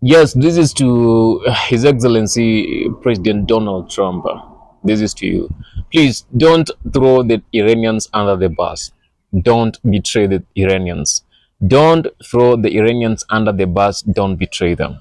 Yes, this is to His Excellency President Donald Trump. This is to you. Please don't throw the Iranians under the bus. Don't betray the Iranians. Don't throw the Iranians under the bus. Don't betray them.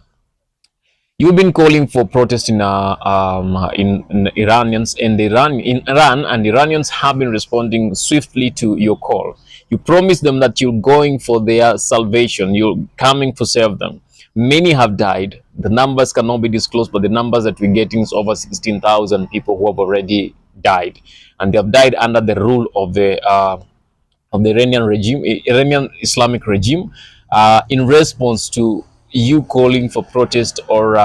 You've been calling for protest in Iranians and in Iran, and Iranians have been responding swiftly to your call. You promised them that you're going for their salvation. You're coming to save them. Many have died. The numbers cannot be disclosed, but the numbers that we're getting is over 16,000 people who have already died, and they have died under the rule of the Iranian regime, Iranian Islamic regime, in response to you calling for protest or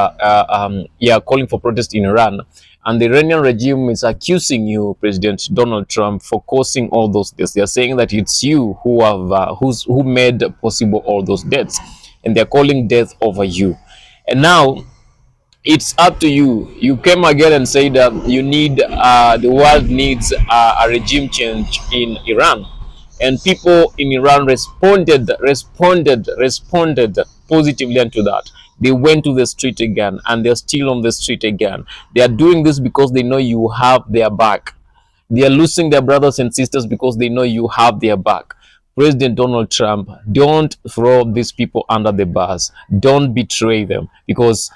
calling for protest in Iran. And the Iranian regime is accusing you, President Donald Trump, for causing all those deaths. They are saying that it's you who have who made possible all those deaths, and they're calling death over you. And now it's up to you. You came again and said that you need the world needs a regime change in Iran, and people in Iran responded positively to that. They went to the street again, and they're still on the street again. They are doing this because they know you have their back. They are losing their brothers and sisters because they know you have their back. President Donald Trump, don't throw these people under the bus. Don't betray them, because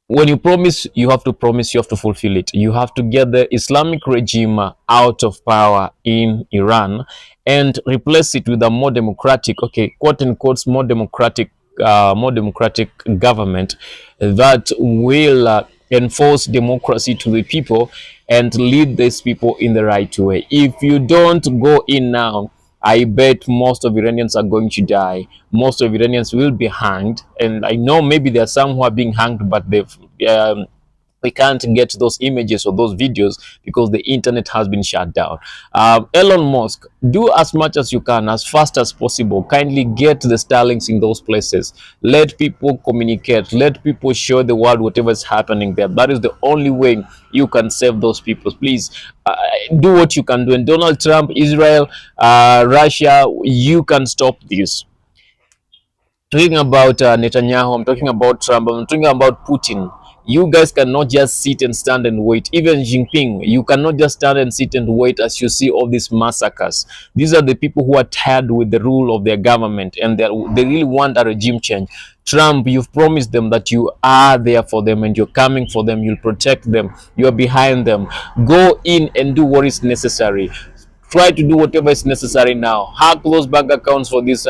when you promise, you have to promise, you have to fulfill it. You have to get the Islamic regime out of power in Iran and replace it with a more democratic, okay, quote unquote, more democratic government that will enforce democracy to the people and lead these people in the right way. If you don't go in now, I bet most of Iranians are going to die. Most of Iranians will be hanged. And I know maybe there are some who are being hanged, but we can't get those images or those videos because the internet has been shut down. Elon Musk, do as much as you can, as fast as possible. Kindly get the Starlinks in those places. Let people communicate. Let people show the world whatever is happening there. That is the only way you can save those people. Please do what you can do. And Donald Trump, Israel, Russia, you can stop this. Talking about Netanyahu, I'm talking about Trump, I'm talking about Putin. You guys cannot just sit and stand and wait. Even Jinping, you cannot just stand and sit and wait as you see all these massacres. These are the people who are tired with the rule of their government, and they really want a regime change. Trump, you've promised them that you are there for them and you're coming for them. You'll protect them. You're behind them. Go in and do what is necessary. Try to do whatever is necessary now. Hack those bank accounts for this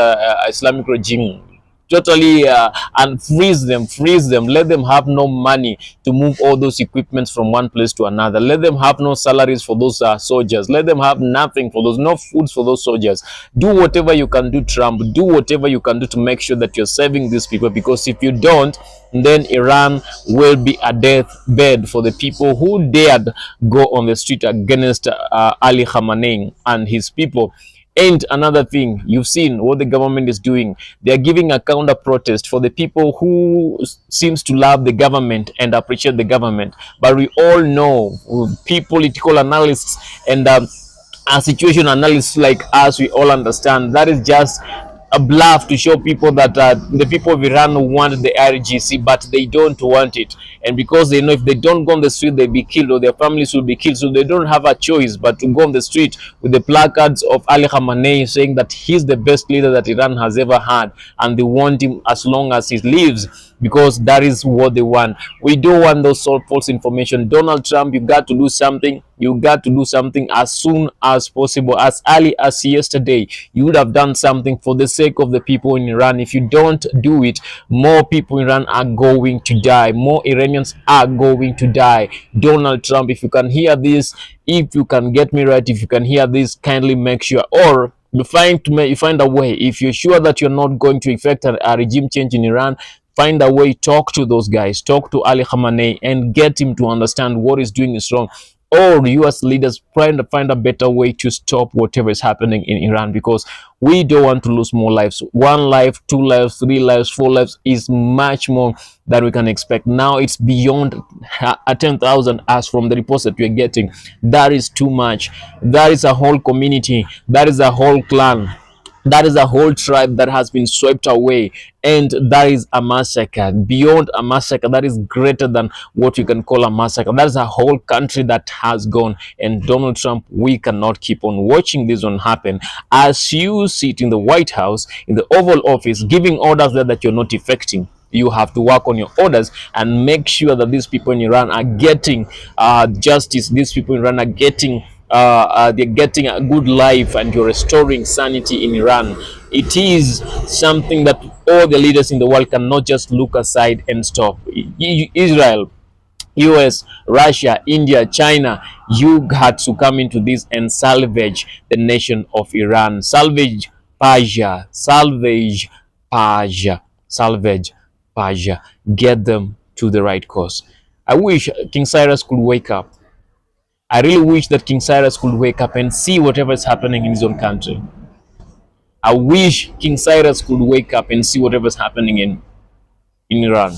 Islamic regime. Totally and freeze them, let them have no money to move all those equipments from one place to another. Let them have no salaries for those soldiers. Let them have nothing for those, no foods for those soldiers. Do whatever you can do, Trump. Do whatever you can do to make sure that you're saving these people, because if you don't, then Iran will be a deathbed for the people who dared go on the street against Ali Khamenei and his people. And another thing, you've seen what the government is doing. They are giving a counter protest for the people who seems to love the government and appreciate the government. But we all know, political analysts and situation analysts like us, we all understand that is just a bluff to show people that the people of Iran want the IRGC, but they don't want it. And because they know if they don't go on the street, they'll be killed or their families will be killed. So they don't have a choice but to go on the street with the placards of Ali Khamenei saying that he's the best leader that Iran has ever had. And they want him as long as he lives, because that is what they want. We don't want those false information. Donald Trump, you got to do something. You got to do something as soon as possible, as early as yesterday. You would have done something for the sake of the people in Iran. If you don't do it, more people in Iran are going to die. More Iranians are going to die. Donald Trump, if you can hear this, if you can get me right, if you can hear this, kindly make sure, or you find a way. If you're sure that you're not going to effect a regime change in Iran, find a way. Talk to those guys, talk to Ali Khamenei and get him to understand what he's doing is wrong. Or US leaders trying to find a better way to stop whatever is happening in Iran, because we don't want to lose more lives. 1 life, 2 lives, 3 lives, 4 lives is much more than we can expect. Now it's beyond 10,000 as from the reports that we're getting. That is too much. That is a whole community. That is a whole clan. That is a whole tribe that has been swept away, and that is a massacre beyond a massacre. That is greater than what you can call a massacre. That is a whole country that has gone. And Donald Trump, we cannot keep on watching this one happen as you sit in the White House, in the Oval Office, giving orders there that you're not effecting. You have to work on your orders and make sure that these people in Iran are getting justice. These people in Iran are getting they're getting a good life, and you're restoring sanity in Iran. It is something that all the leaders in the world cannot just look aside and stop. Israel, US, Russia, India, China, you had to come into this and salvage the nation of Iran. Salvage Persia, salvage Persia, salvage Persia. Get them to the right course. I wish King Cyrus could wake up. I really wish that King Cyrus could wake up and see whatever is happening in his own country. I wish King Cyrus could wake up and see whatever is happening in Iran.